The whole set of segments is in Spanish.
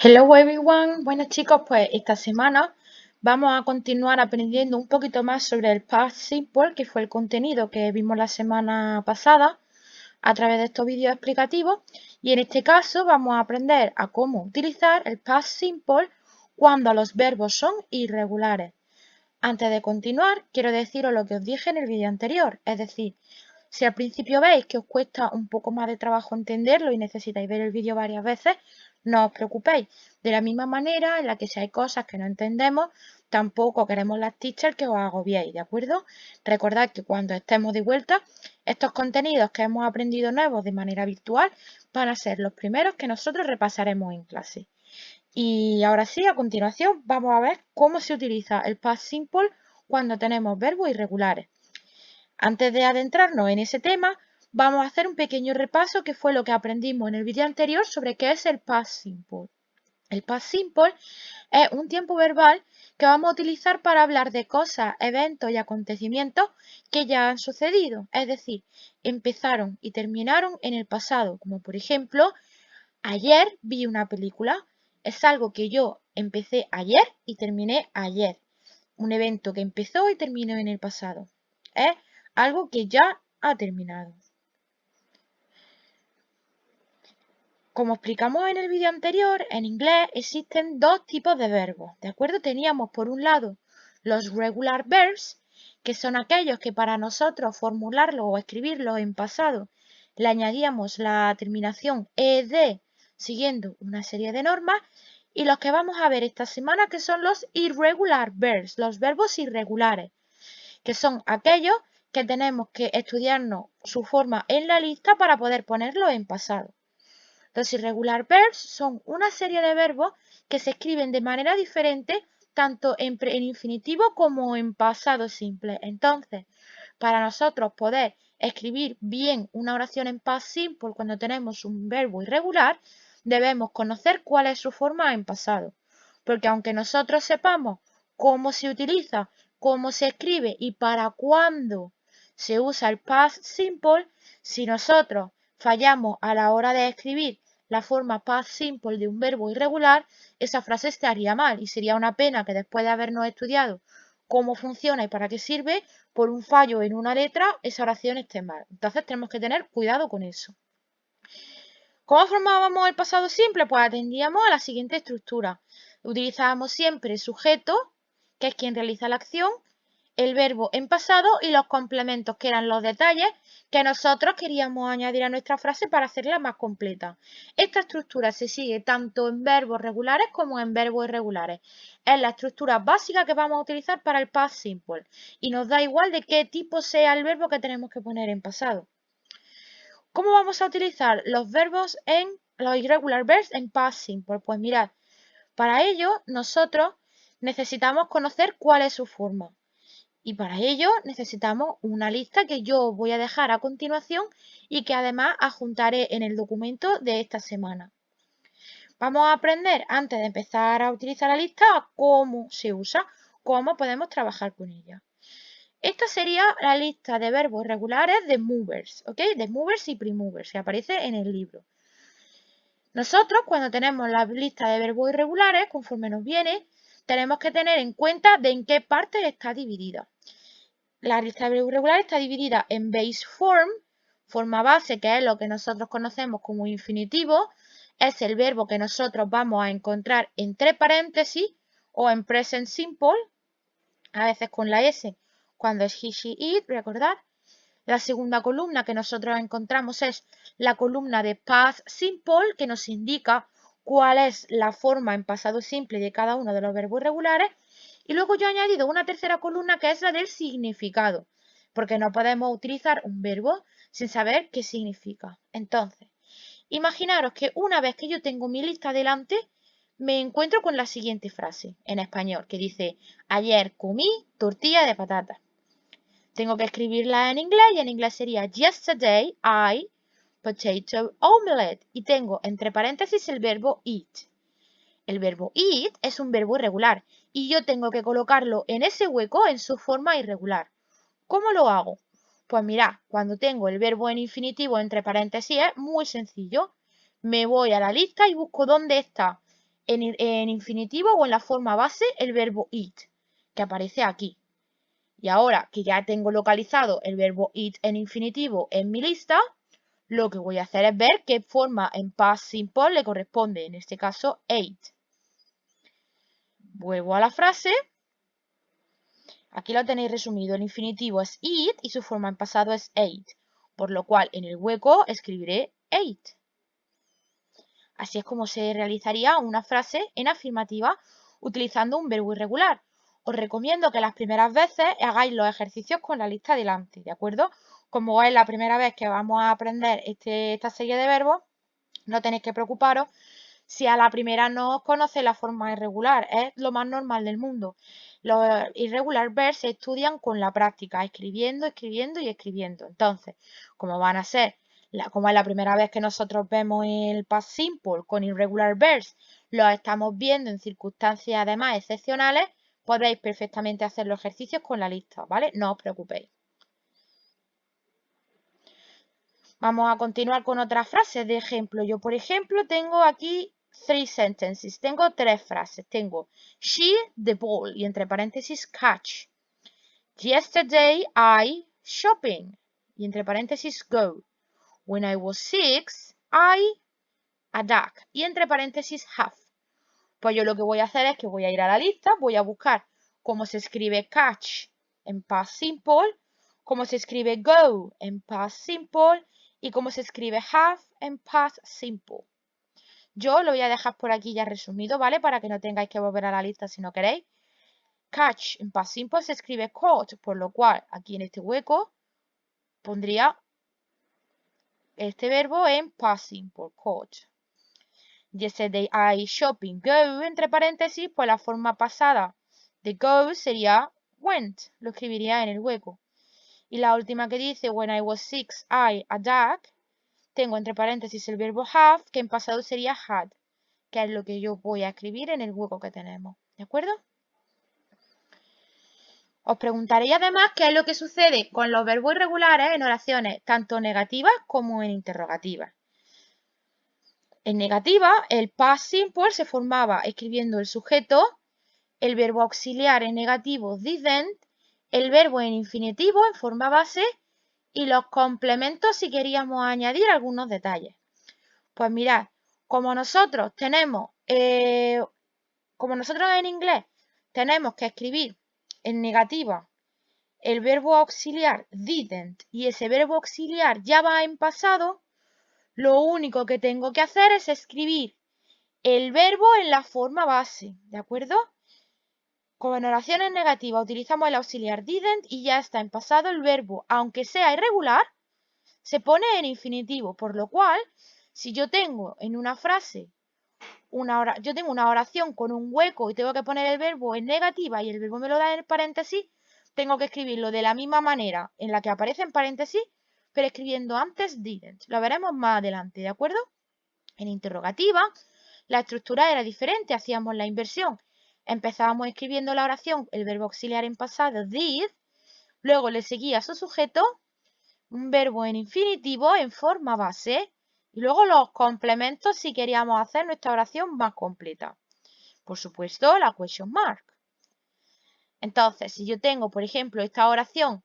Hello everyone, bueno chicos, pues esta semana vamos a continuar aprendiendo un poquito más sobre el Past Simple, que fue el contenido que vimos la semana pasada a través de estos vídeos explicativos, y en este caso vamos a aprender a cómo utilizar el Past Simple cuando los verbos son irregulares. Antes de continuar, quiero deciros lo que os dije en el vídeo anterior, es decir, si al principio veis que os cuesta un poco más de trabajo entenderlo y necesitáis ver el vídeo varias veces, no os preocupéis. De la misma manera en la que si hay cosas que no entendemos, tampoco queremos las teachers que os agobiéis, ¿de acuerdo? Recordad que cuando estemos de vuelta, estos contenidos que hemos aprendido nuevos de manera virtual van a ser los primeros que nosotros repasaremos en clase. Y ahora sí, a continuación vamos a ver cómo se utiliza el past simple cuando tenemos verbos irregulares. Antes de adentrarnos en ese tema, vamos a hacer un pequeño repaso que fue lo que aprendimos en el vídeo anterior sobre qué es el past simple. El past simple es un tiempo verbal que vamos a utilizar para hablar de cosas, eventos y acontecimientos que ya han sucedido, es decir, empezaron y terminaron en el pasado, como por ejemplo, ayer vi una película. Es algo que yo empecé ayer y terminé ayer. Un evento que empezó y terminó en el pasado. Es algo que ya ha terminado. Como explicamos en el vídeo anterior, en inglés existen dos tipos de verbos, ¿de acuerdo? Teníamos por un lado los regular verbs, que son aquellos que para nosotros formularlos o escribirlos en pasado le añadíamos la terminación ed siguiendo una serie de normas, y los que vamos a ver esta semana que son los irregular verbs, los verbos irregulares, que son aquellos que tenemos que estudiarnos su forma en la lista para poder ponerlo en pasado. Los irregular verbs son una serie de verbos que se escriben de manera diferente tanto en infinitivo como en pasado simple. Entonces, para nosotros poder escribir bien una oración en past simple cuando tenemos un verbo irregular, debemos conocer cuál es su forma en pasado. Porque aunque nosotros sepamos cómo se utiliza, cómo se escribe y para cuándo se usa el past simple, si nosotros fallamos a la hora de escribir la forma past simple de un verbo irregular, esa frase estaría mal y sería una pena que después de habernos estudiado cómo funciona y para qué sirve, por un fallo en una letra, esa oración esté mal. Entonces tenemos que tener cuidado con eso. ¿Cómo formábamos el pasado simple? Pues atendíamos a la siguiente estructura. Utilizábamos siempre el sujeto, que es quien realiza la acción, el verbo en pasado y los complementos, que eran los detalles que nosotros queríamos añadir a nuestra frase para hacerla más completa. Esta estructura se sigue tanto en verbos regulares como en verbos irregulares. Es la estructura básica que vamos a utilizar para el past simple y nos da igual de qué tipo sea el verbo que tenemos que poner en pasado. ¿Cómo vamos a utilizar los irregular verbs en past simple? Pues mirad, para ello nosotros necesitamos conocer cuál es su forma. Y para ello necesitamos una lista que yo voy a dejar a continuación y que además adjuntaré en el documento de esta semana. Vamos a aprender, antes de empezar a utilizar la lista, cómo se usa, cómo podemos trabajar con ella. Esta sería la lista de verbos regulares de movers, ¿ok? De movers y pre-movers, que aparece en el libro. Nosotros, cuando tenemos la lista de verbos irregulares, conforme nos viene, tenemos que tener en cuenta de en qué parte está dividida. La lista de verbos irregulares está dividida en base form, forma base, que es lo que nosotros conocemos como infinitivo, es el verbo que nosotros vamos a encontrar entre paréntesis o en present simple, a veces con la S, cuando es he, she, it, recordad. La segunda columna que nosotros encontramos es la columna de past simple, que nos indica cuál es la forma en pasado simple de cada uno de los verbos irregulares. Y luego yo he añadido una tercera columna que es la del significado, porque no podemos utilizar un verbo sin saber qué significa. Entonces, imaginaros que una vez que yo tengo mi lista delante, me encuentro con la siguiente frase en español, que dice, ayer comí tortilla de patata. Tengo que escribirla en inglés y en inglés sería yesterday I potato omelette. Y tengo entre paréntesis el verbo eat. El verbo eat es un verbo irregular y yo tengo que colocarlo en ese hueco en su forma irregular. ¿Cómo lo hago? Pues mirad, cuando tengo el verbo en infinitivo entre paréntesis es muy sencillo. Me voy a la lista y busco dónde está en infinitivo o en la forma base el verbo eat, que aparece aquí. Y ahora que ya tengo localizado el verbo eat en infinitivo en mi lista, lo que voy a hacer es ver qué forma en past simple le corresponde, en este caso ate. Vuelvo a la frase. Aquí lo tenéis resumido. El infinitivo es eat y su forma en pasado es ate, por lo cual en el hueco escribiré ate. Así es como se realizaría una frase en afirmativa utilizando un verbo irregular. Os recomiendo que las primeras veces hagáis los ejercicios con la lista delante, ¿de acuerdo? Como es la primera vez que vamos a aprender esta serie de verbos, no tenéis que preocuparos si a la primera no os conocéis la forma irregular. Es lo más normal del mundo. Los irregular verbs se estudian con la práctica, escribiendo, escribiendo y escribiendo. Entonces, como van a ser como es la primera vez que nosotros vemos el past simple con irregular verbs, los estamos viendo en circunstancias además excepcionales, podéis perfectamente hacer los ejercicios con la lista, ¿vale? No os preocupéis. Vamos a continuar con otras frases de ejemplo. Yo, por ejemplo, tengo aquí 3 sentences. Tengo 3 frases. Tengo she, the ball, y entre paréntesis catch. Yesterday I shopping, y entre paréntesis go. When I was 6, I a duck, y entre paréntesis have. Pues yo lo que voy a hacer es que voy a ir a la lista, voy a buscar cómo se escribe catch en past simple, cómo se escribe go en past simple y cómo se escribe have en past simple. Yo lo voy a dejar por aquí ya resumido, ¿vale? Para que no tengáis que volver a la lista si no queréis. Catch en past simple se escribe caught, por lo cual aquí en este hueco pondría este verbo en past simple, caught. Yesterday I shopping go, entre paréntesis, pues la forma pasada de go sería went, lo escribiría en el hueco. Y la última que dice, when I was 6, I a duck, tengo entre paréntesis el verbo have, que en pasado sería had, que es lo que yo voy a escribir en el hueco que tenemos. ¿De acuerdo? Os preguntaréis además qué es lo que sucede con los verbos irregulares en oraciones tanto negativas como en interrogativas. En negativa, el past simple se formaba escribiendo el sujeto, el verbo auxiliar en negativo didn't, el verbo en infinitivo en forma base y los complementos si queríamos añadir algunos detalles. Pues mirad, como nosotros en inglés tenemos que escribir en negativa el verbo auxiliar didn't y ese verbo auxiliar ya va en pasado, lo único que tengo que hacer es escribir el verbo en la forma base, ¿de acuerdo? Como en oraciones negativas utilizamos el auxiliar didn't y ya está en pasado el verbo, aunque sea irregular, se pone en infinitivo, por lo cual, si yo tengo en una frase, yo tengo una oración con un hueco y tengo que poner el verbo en negativa y el verbo me lo da en paréntesis, tengo que escribirlo de la misma manera en la que aparece en paréntesis, pero escribiendo antes didn't. Lo veremos más adelante, ¿de acuerdo? En interrogativa, la estructura era diferente, hacíamos la inversión. Empezábamos escribiendo la oración, el verbo auxiliar en pasado, did, luego le seguía su sujeto, un verbo en infinitivo en forma base, y luego los complementos si queríamos hacer nuestra oración más completa. Por supuesto, la question mark. Entonces, si yo tengo, por ejemplo, esta oración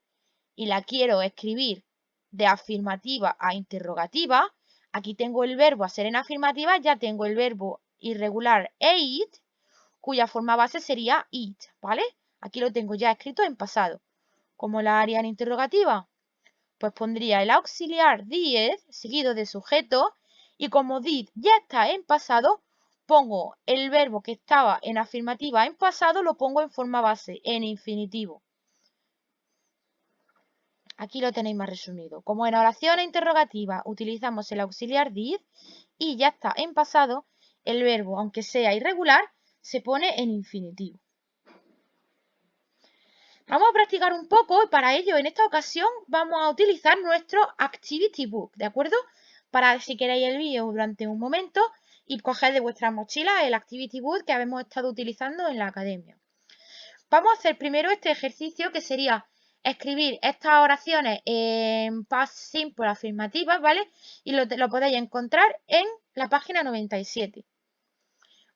y la quiero escribir de afirmativa a interrogativa, aquí tengo el verbo a ser en afirmativa, ya tengo el verbo irregular ate, cuya forma base sería eat, ¿vale? Aquí lo tengo ya escrito en pasado. ¿Cómo la haría en interrogativa? Pues pondría el auxiliar did seguido de sujeto y como did ya está en pasado, pongo el verbo que estaba en afirmativa en pasado, lo pongo en forma base, en infinitivo. Aquí lo tenéis más resumido. Como en oraciones interrogativas utilizamos el auxiliar did y ya está en pasado, el verbo, aunque sea irregular, se pone en infinitivo. Vamos a practicar un poco y para ello en esta ocasión vamos a utilizar nuestro Activity Book, ¿de acuerdo? Para si queréis el vídeo durante un momento y coger de vuestra mochila el Activity Book que hemos estado utilizando en la academia. Vamos a hacer primero este ejercicio que sería escribir estas oraciones en past simple afirmativas, ¿vale? Y lo podéis encontrar en la página 97.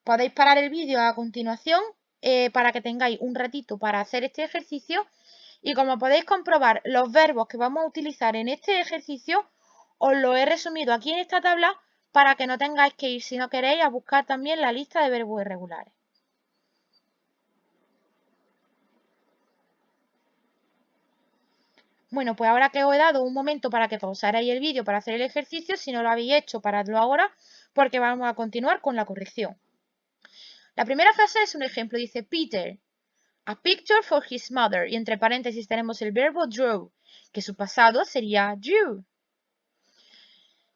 Podéis parar el vídeo a continuación para que tengáis un ratito para hacer este ejercicio y como podéis comprobar los verbos que vamos a utilizar en este ejercicio os lo he resumido aquí en esta tabla para que no tengáis que ir si no queréis a buscar también la lista de verbos irregulares. Bueno, pues ahora que os he dado un momento para que pausarais el vídeo para hacer el ejercicio, si no lo habéis hecho, paradlo ahora porque vamos a continuar con la corrección. La primera frase es un ejemplo, dice Peter, a picture for his mother, y entre paréntesis tenemos el verbo draw, que su pasado sería drew.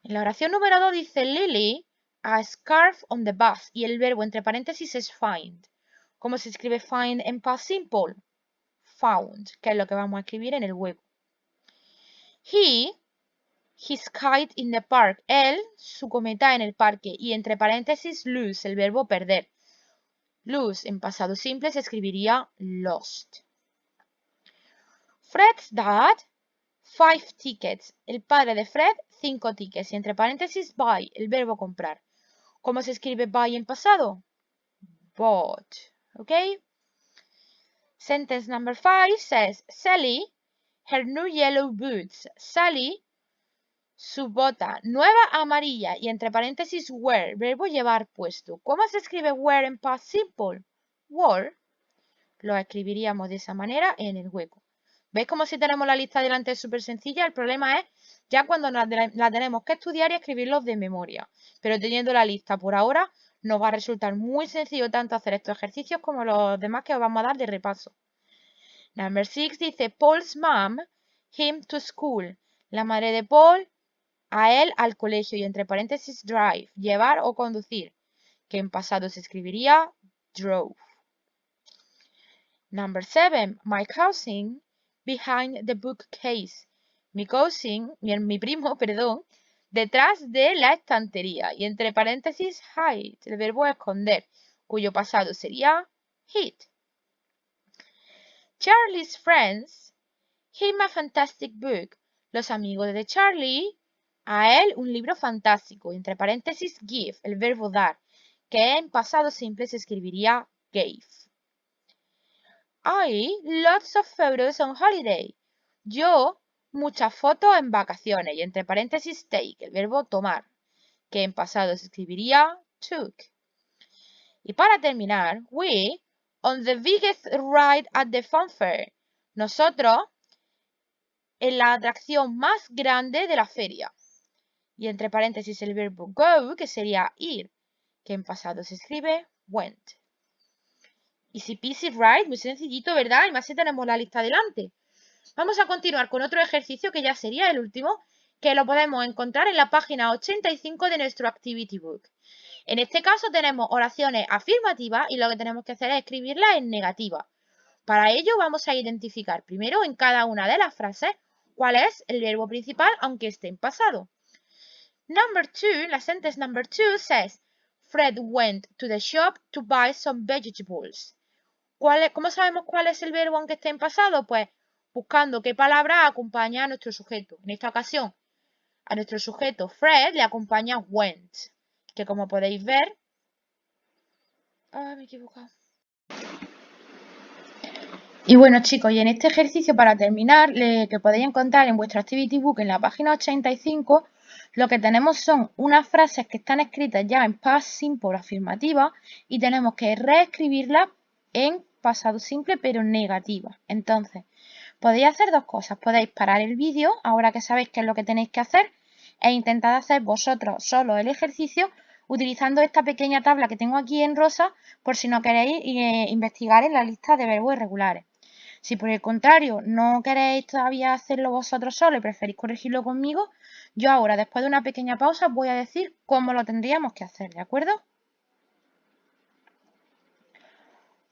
En la oración número 2 dice Lily, a scarf on the bus, y el verbo entre paréntesis es find. ¿Cómo se escribe find en past simple? Found, que es lo que vamos a escribir en el hueco. His kite in the park. Él, su cometa en el parque. Y entre paréntesis lose, el verbo perder. Lose en pasado simple se escribiría lost. Fred's dad, 5 tickets. El padre de Fred, 5 tickets. Y entre paréntesis buy, el verbo comprar. ¿Cómo se escribe buy en pasado? Bought. ¿Ok? Sentence number 5 says, Sally, her new yellow boots. Sally, su bota nueva amarilla y entre paréntesis wear, verbo llevar puesto. ¿Cómo se escribe wear en past simple? Wore. Lo escribiríamos de esa manera en el hueco. ¿Veis como si tenemos la lista delante es súper sencilla? El problema es ya cuando la tenemos que estudiar y escribirlos de memoria. Pero teniendo la lista por ahora, nos va a resultar muy sencillo tanto hacer estos ejercicios como los demás que os vamos a dar de repaso. Number 6 dice, Paul's mom, him to school. La madre de Paul, a él al colegio y entre paréntesis drive, llevar o conducir, que en pasado se escribiría drove. Number 7, my cousin behind the bookcase. Mi cousin, mi primo, perdón, detrás de la estantería y entre paréntesis hide, el verbo esconder, cuyo pasado sería hid. Charlie's friends, him a fantastic book. Los amigos de Charlie, a él un libro fantástico, entre paréntesis give, el verbo dar, que en pasado simple se escribiría gave. I lots of photos on holiday. Yo muchas fotos en vacaciones y entre paréntesis take, el verbo tomar, que en pasado se escribiría took. Y para terminar, we on the biggest ride at the fun fair. Nosotros en la atracción más grande de la feria. Y entre paréntesis el verbo go, que sería ir, que en pasado se escribe went. Easy peasy, right? Muy sencillito, ¿verdad? Y más si tenemos la lista delante. Vamos a continuar con otro ejercicio que ya sería el último, que lo podemos encontrar en la página 85 de nuestro Activity Book. En este caso tenemos oraciones afirmativas y lo que tenemos que hacer es escribirlas en negativa. Para ello vamos a identificar primero en cada una de las frases cuál es el verbo principal aunque esté en pasado. Number 2, la sentence number 2 says, Fred went to the shop to buy some vegetables. ¿Cómo sabemos cuál es el verbo aunque esté en pasado? Pues buscando qué palabra acompaña a nuestro sujeto. En esta ocasión, a nuestro sujeto Fred le acompaña went, que como podéis ver... me he equivocado. Y bueno chicos, y en este ejercicio para terminar, que podéis encontrar en vuestro Activity Book en la página 85, lo que tenemos son unas frases que están escritas ya en past simple afirmativa y tenemos que reescribirlas en pasado simple pero negativa. Entonces, podéis hacer dos cosas. Podéis parar el vídeo, ahora que sabéis qué es lo que tenéis que hacer, e intentad hacer vosotros solo el ejercicio utilizando esta pequeña tabla que tengo aquí en rosa por si no queréis investigar en la lista de verbos irregulares. Si por el contrario no queréis todavía hacerlo vosotros solo y preferís corregirlo conmigo, yo ahora, después de una pequeña pausa, voy a decir cómo lo tendríamos que hacer, ¿de acuerdo?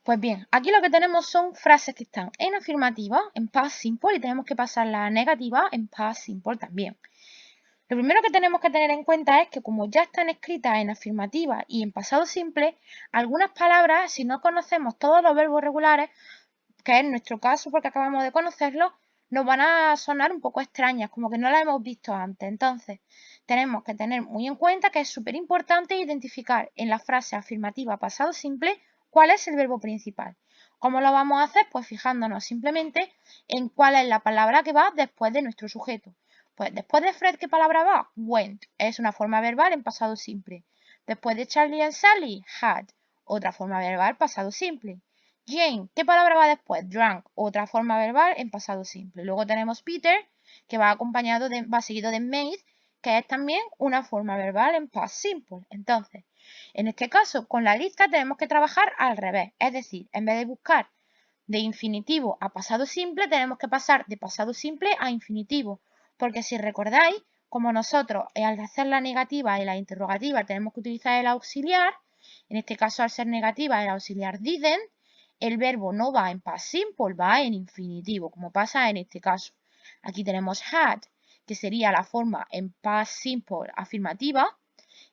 Pues bien, aquí lo que tenemos son frases que están en afirmativa, en past simple, y tenemos que pasarla a negativa en past simple también. Lo primero que tenemos que tener en cuenta es que como ya están escritas en afirmativa y en pasado simple, algunas palabras, si no conocemos todos los verbos regulares, que es nuestro caso porque acabamos de conocerlo, nos van a sonar un poco extrañas, como que no las hemos visto antes. Entonces, tenemos que tener muy en cuenta que es súper importante identificar en la frase afirmativa pasado simple cuál es el verbo principal. ¿Cómo lo vamos a hacer? Pues fijándonos simplemente en cuál es la palabra que va después de nuestro sujeto. Pues después de Fred, ¿qué palabra va? Went. Es una forma verbal en pasado simple. Después de Charlie and Sally, had. Otra forma verbal pasado simple. Jane, ¿qué palabra va después? Drank. Otra forma verbal en pasado simple. Luego tenemos Peter, que va seguido de made, que es también una forma verbal en past simple. Entonces, en este caso, con la lista tenemos que trabajar al revés. Es decir, en vez de buscar de infinitivo a pasado simple, tenemos que pasar de pasado simple a infinitivo. Porque si recordáis, como nosotros al hacer la negativa y la interrogativa tenemos que utilizar el auxiliar, en este caso al ser negativa el auxiliar didn't, el verbo no va en past simple, va en infinitivo, como pasa en este caso. Aquí tenemos had, que sería la forma en past simple afirmativa,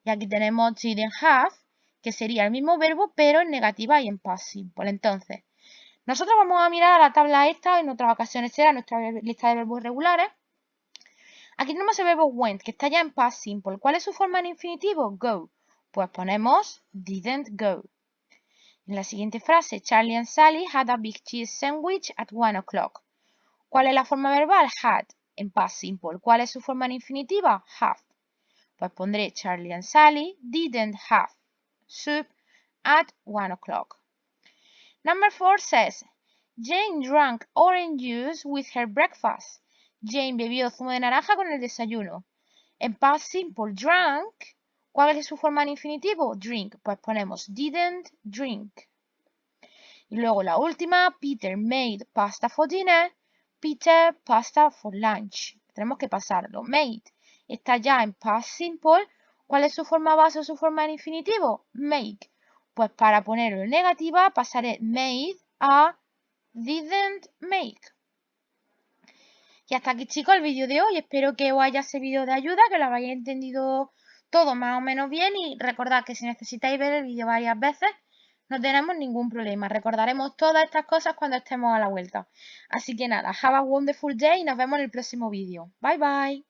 y aquí tenemos didn't have, que sería el mismo verbo, pero en negativa y en past simple. Entonces, nosotros vamos a mirar a la tabla esta, en otras ocasiones será nuestra lista de verbos regulares. Aquí tenemos el verbo went, que está ya en past simple. ¿Cuál es su forma en infinitivo? Go. Pues ponemos didn't go. En la siguiente frase, Charlie and Sally had a big cheese sandwich at 1 o'clock. ¿Cuál es la forma verbal? Had, en past simple. ¿Cuál es su forma en infinitiva? Have. Pues pondré Charlie and Sally didn't have soup at 1 o'clock. Number 4 says, Jane drank orange juice with her breakfast. Jane bebió zumo de naranja con el desayuno. En past simple, drank. ¿Cuál es su forma en infinitivo? Drink. Pues ponemos didn't drink. Y luego la última, Peter made pasta for dinner. Peter pasta for lunch. Tenemos que pasarlo. Made está ya en past simple. ¿Cuál es su forma base o su forma en infinitivo? Make. Pues para ponerlo en negativa pasaré made a didn't make. Y hasta aquí, chicos, el vídeo de hoy. Espero que os haya servido de ayuda, que lo hayáis entendido todo más o menos bien. Y recordad que si necesitáis ver el vídeo varias veces, no tenemos ningún problema. Recordaremos todas estas cosas cuando estemos a la vuelta. Así que nada, have a wonderful day y nos vemos en el próximo vídeo. Bye bye.